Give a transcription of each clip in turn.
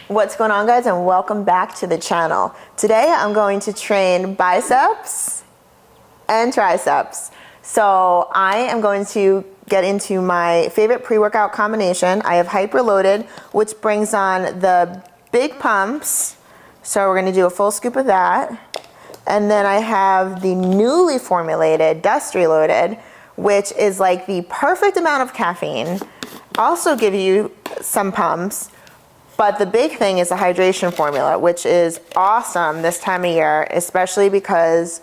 What's going on, guys, and welcome back to the channel. Today I'm going to train biceps and triceps. So I am going to get into my favorite pre-workout combination. I have Hyperloaded, which brings on the big pumps. So we're gonna do a full scoop of that. And then I have the newly formulated Dust Reloaded, which is like the perfect amount of caffeine. Also give you some pumps. But the big thing is the hydration formula, which is awesome this time of year, especially because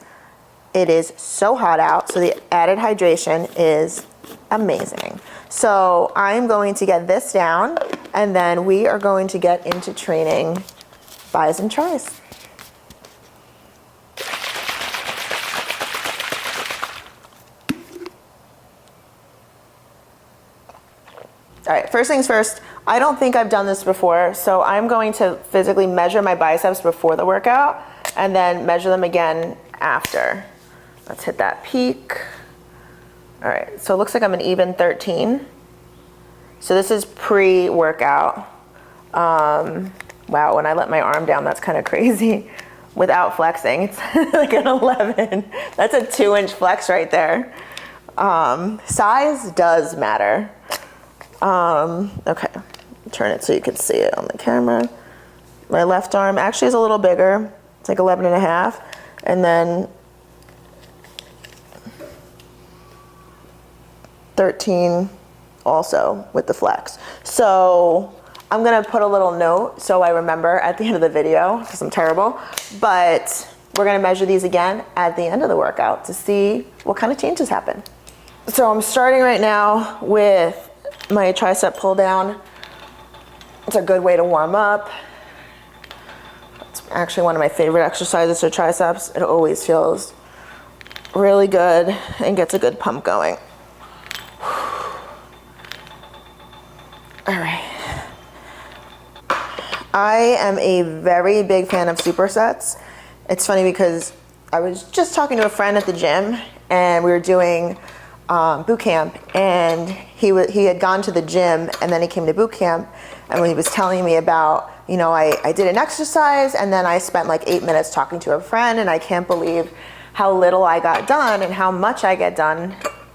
it is so hot out. So the added hydration is amazing. So I'm going to get this down, and then we are going to get into training bis and tris. All right, first things first, I don't think I've done this before, so I'm going to physically measure my biceps before the workout and then measure them again after. Let's hit that peak. All right, so it looks like I'm an even 13. So this is pre-workout. Wow, when I let my arm down, that's kind of crazy. Without flexing, it's like an 11. That's a 2-inch flex right there. Size does matter. Okay, turn it so you can see it on the camera. My left arm actually is a little bigger. It's like 11 and a half. And then 13 also with the flex. So I'm gonna put a little note so I remember at the end of the video, because I'm terrible, but we're gonna measure these again at the end of the workout to see what kind of changes happen. So I'm starting right now with my tricep pull down. It's a good way to warm up. It's actually one of my favorite exercises for triceps. It always feels really good and gets a good pump going. All right. I am a very big fan of supersets. It's funny because I was just talking to a friend at the gym and we were doing boot camp, and he had gone to the gym and then he came to boot camp, and when he was telling me about, you know, I did an exercise and then I spent like 8 minutes talking to a friend, and I can't believe how little I got done and how much I get done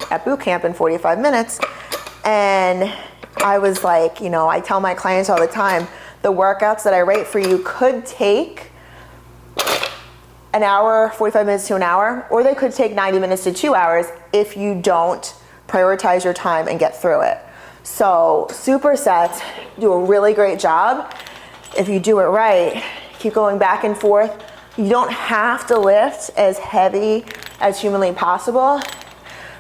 at boot camp in 45 minutes. And I was like, you know, I tell my clients all the time, the workouts that I rate for you could take an hour, 45 minutes to an hour, or they could take 90 minutes to 2 hours if you don't prioritize your time and get through it. So supersets do a really great job. If you do it right, keep going back and forth. You don't have to lift as heavy as humanly possible.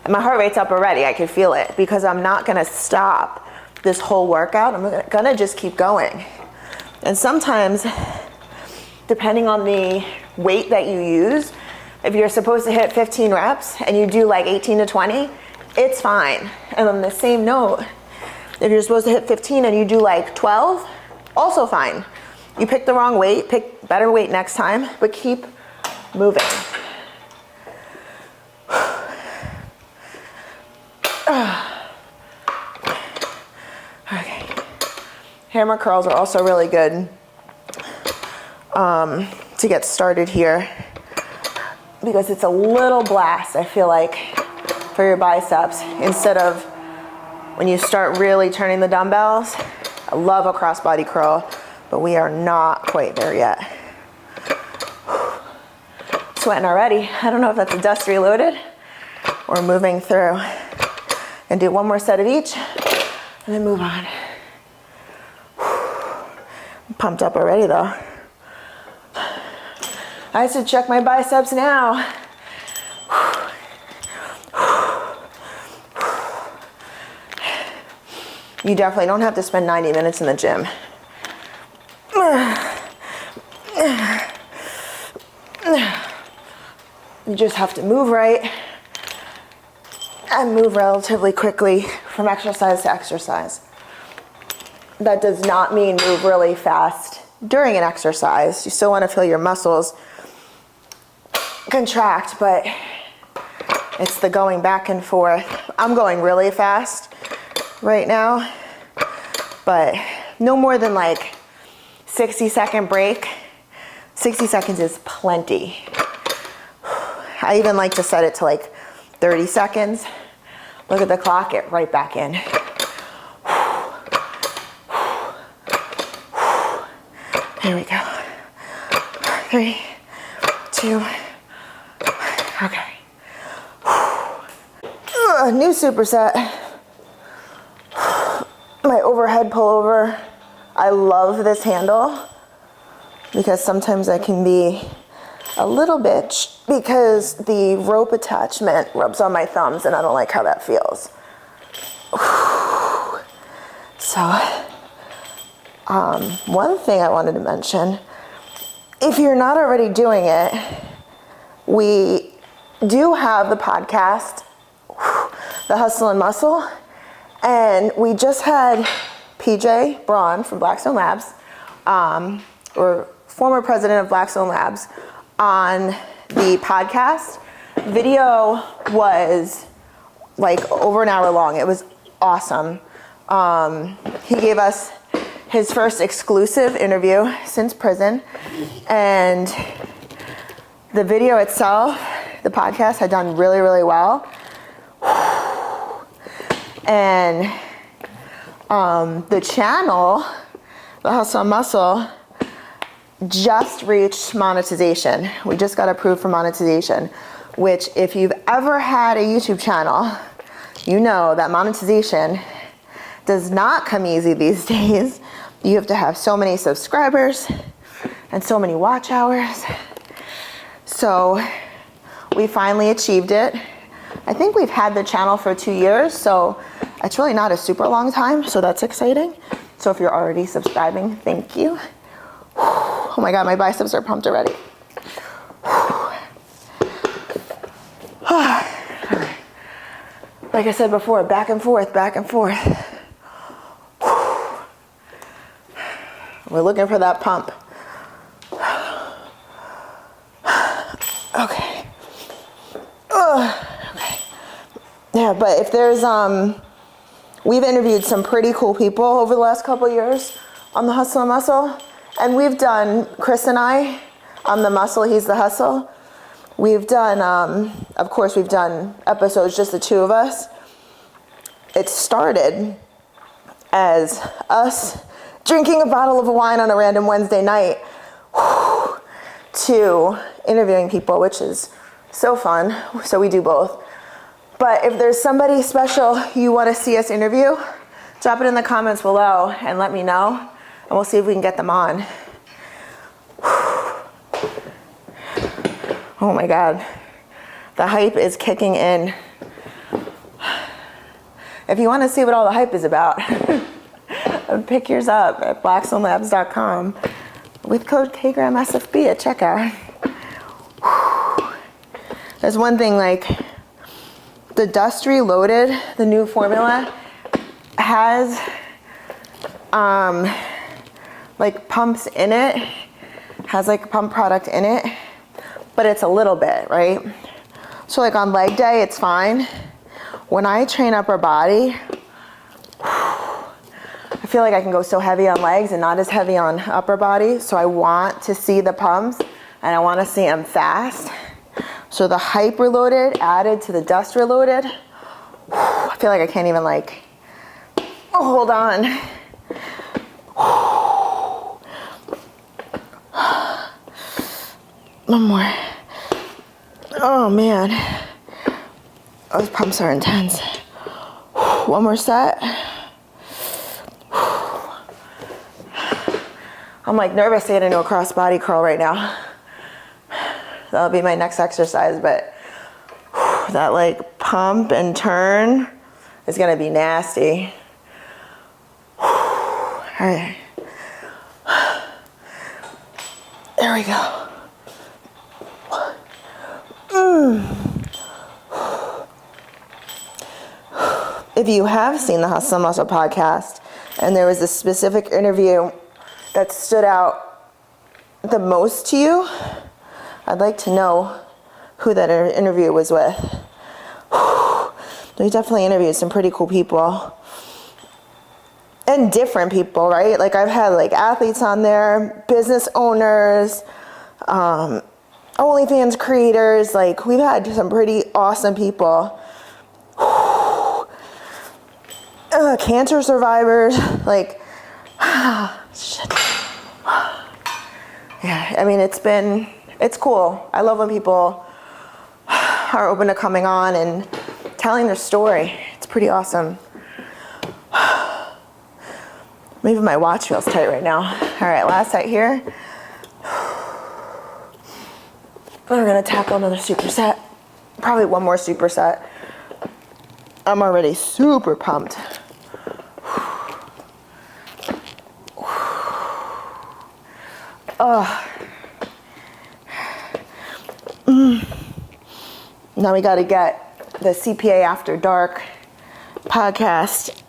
And my heart rate's up already, I can feel it, because I'm not gonna stop this whole workout. I'm gonna just keep going. And sometimes, depending on the weight that you use, if you're supposed to hit 15 reps and you do like 18 to 20, it's fine. And on the same note, if you're supposed to hit 15 and you do like 12, also fine. You pick the wrong weight, pick better weight next time, but keep moving. Okay. Hammer curls are also really good to get started here, because it's a little blast, I feel like, for your biceps, instead of when you start really turning the dumbbells. I love a crossbody curl, but we are not quite there yet. Sweating already. I don't know if that's a Dust Reloaded or moving through. And do one more set of each and then move on. I'm pumped up already though. I have to check my biceps now. You definitely don't have to spend 90 minutes in the gym. You just have to move right and move relatively quickly from exercise to exercise. That does not mean move really fast during an exercise. You still want to feel your muscles contract, but it's the going back and forth. I'm going really fast right now, but no more than like 60-second break. 60 seconds is plenty. I even like to set it to like 30 seconds. Look at the clock, get right back in. Here we go. 3, 2, okay. New superset. My overhead pullover. I love this handle because sometimes I can be a little bitch because the rope attachment rubs on my thumbs and I don't like how that feels. So, one thing I wanted to mention, if you're not already doing it, we do have the podcast, The Hustle and Muscle, and we just had PJ Braun from Blackstone Labs, or former president of Blackstone Labs, on the podcast. Video was like over an hour long. It was awesome. He gave us his first exclusive interview since prison, and the video itself, the podcast, had done really, really well. And the channel, The Hustle and Muscle, just reached monetization. We just got approved for monetization, which if you've ever had a YouTube channel, you know that monetization does not come easy these days. You have to have so many subscribers and so many watch hours. So we finally achieved it. I think we've had the channel for 2 years, so it's really not a super long time, so that's exciting. So if you're already subscribing, thank you. Oh my God, my biceps are pumped already. Like I said before, back and forth, back and forth. We're looking for that pump. Okay. Okay. Yeah, but if there's, we've interviewed some pretty cool people over the last couple of years on the Hustle and Muscle. And we've done, Chris and I'm the muscle, he's the hustle. We've done, of course, we've done episodes, just the two of us. It started as us drinking a bottle of wine on a random Wednesday night to interviewing people, which is so fun. So we do both. But if there's somebody special you want to see us interview, drop it in the comments below and let me know, and we'll see if we can get them on. Oh my God, the hype is kicking in. If you want to see what all the hype is about, pick yours up at blackstonelabs.com with code KGraham.KG at checkout. There's one thing, like the Dust Reloaded, the new formula, has like pumps in it, has like pump product in it, but it's a little bit, right? So like on leg day, it's fine. When I train upper body, I feel like I can go so heavy on legs and not as heavy on upper body. So I want to see the pumps and I want to see them fast. So the Hype Reloaded added to the Dust Reloaded. I feel like I can't even like, hold on. One more. Oh man. Those pumps are intense. One more set. I'm like nervous to get into a cross body curl right now. That'll be my next exercise, but that like pump and turn is gonna be nasty. All right. There we go. If you have seen the Hustle and Muscle podcast and there was a specific interview that stood out the most to you, I'd like to know who that interview was with. We definitely interviewed some pretty cool people. and different people, right? Like I've had like athletes on there, business owners, OnlyFans creators. Like we've had some pretty awesome people. Cancer survivors, like, shit. Yeah, I mean, it's cool. I love when people are open to coming on and telling their story. It's pretty awesome. Maybe my watch feels tight right now. All right, last set here. We're gonna tackle another superset. Probably one more superset. I'm already super pumped. Now we got to get the CPA After Dark podcast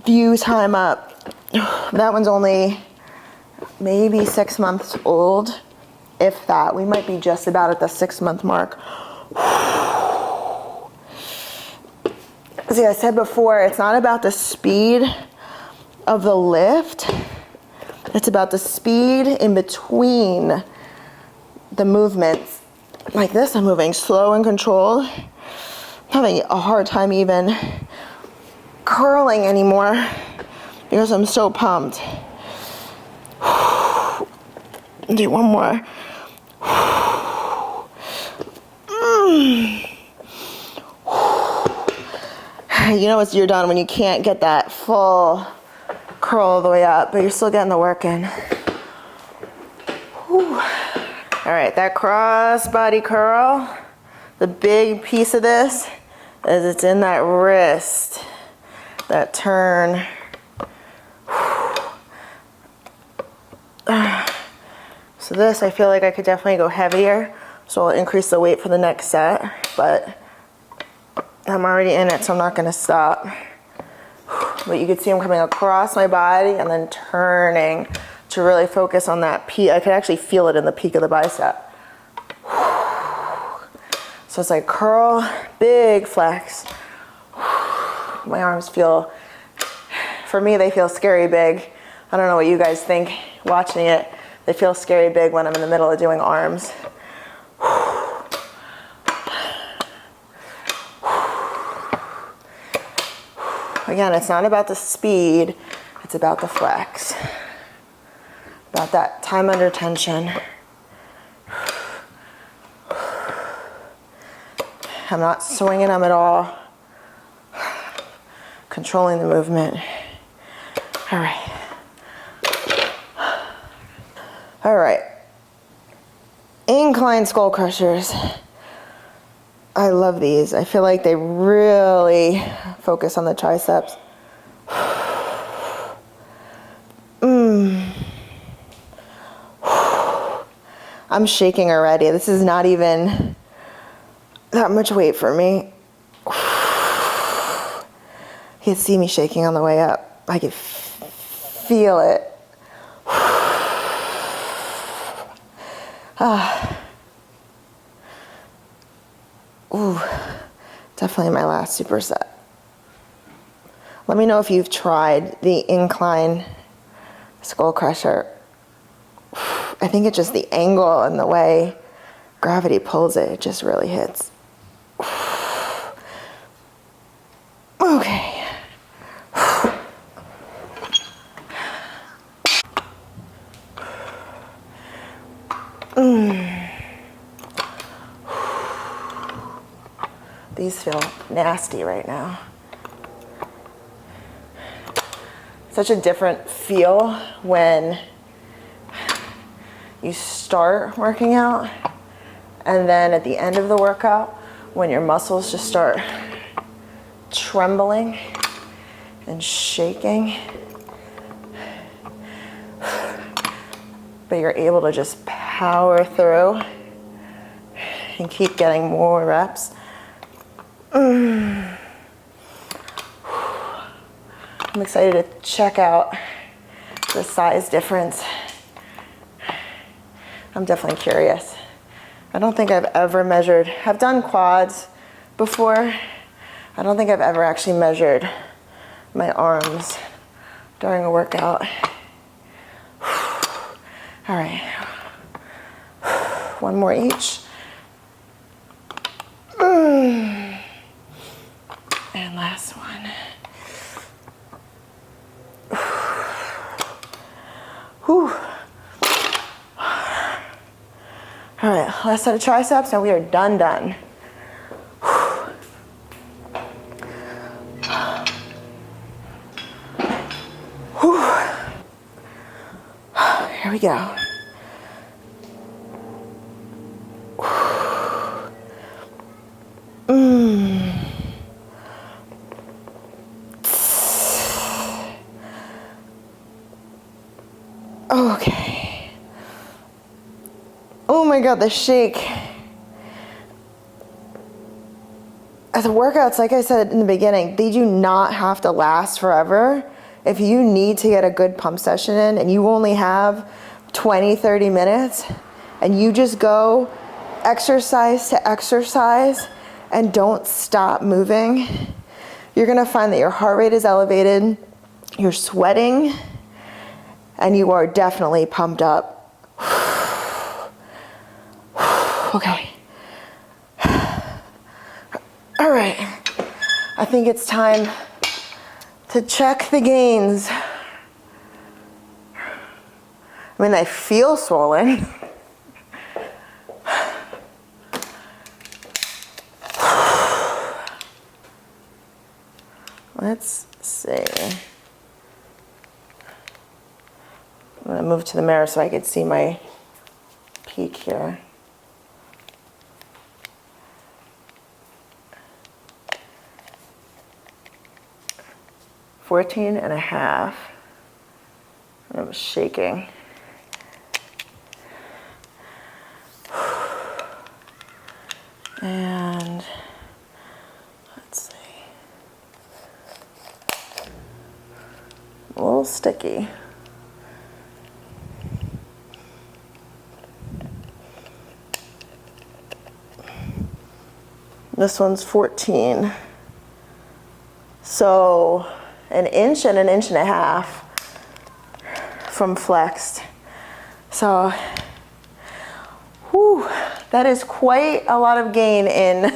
view time up. That one's only maybe 6 months old, if that. We might be just about at the 6-month mark. See, I said before, it's not about the speed of the lift. It's about the speed in between the movements. Like this, I'm moving slow and controlled. I'm having a hard time even curling anymore because I'm so pumped. Do one more. You know you're done when you can't get that full curl all the way up, but you're still getting the work in. Whew. All right, that cross body curl, the big piece of this is it's in that wrist, that turn. So this, I feel like I could definitely go heavier, so I'll increase the weight for the next set, but I'm already in it, so I'm not gonna stop. But you can see I'm coming across my body and then turning to really focus on that peak. I could actually feel it in the peak of the bicep. So it's like curl, big flex. My arms feel, for me, they feel scary big. I don't know what you guys think watching it. They feel scary big when I'm in the middle of doing arms. Again, it's not about the speed, it's about the flex. About that time under tension. I'm not swinging them at all. Controlling the movement. All right. All right. Incline skull crushers. I love these. I feel like they really focus on the triceps. I'm shaking already. This is not even that much weight for me. You can see me shaking on the way up. I can feel it. Ooh, definitely my last superset. Let me know if you've tried the incline skull crusher. I think it's just the angle and the way gravity pulls it. It just really hits. Okay. These feel nasty right now. Such a different feel when you start working out and then at the end of the workout when your muscles just start trembling and shaking, but you're able to just power through and keep getting more reps. I'm excited to check out the size difference. I'm definitely curious. I don't think I've ever measured. I've done quads before. I don't think I've ever actually measured my arms during a workout. All right. One more each. And last one. Whew. All right, last set of triceps and we are done. Here we go. Okay. Oh my God, the shake. The workouts, like I said in the beginning, they do not have to last forever. If you need to get a good pump session in and you only have 20, 30 minutes and you just go exercise to exercise and don't stop moving, you're gonna find that your heart rate is elevated, you're sweating, and you are definitely pumped up. Okay. All right. I think it's time to check the gains. I mean, I feel swollen. Let's see. I'm gonna move to the mirror so I can see my peak here. $14 and a half. I'm shaking. And let's see. A little sticky. This one's 14. So an inch and an inch and a half from flexed. So, whew, that is quite a lot of gain in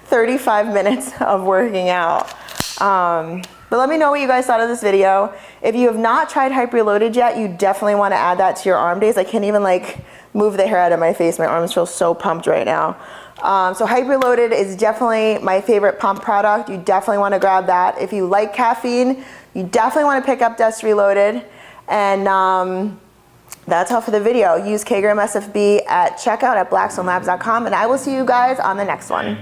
35 minutes of working out. But let me know what you guys thought of this video. If you have not tried hyperloaded yet, you definitely want to add that to your arm days. I can't even like move the hair out of my face. My arms feel so pumped right now. So hyperloaded is definitely my favorite pump product. You definitely want to grab that. If you like caffeine, you definitely want to pick up Dust Reloaded. And that's all for the video. Use KGraham SFB at checkout at blackstonelabs.com, and I will see you guys on the next one.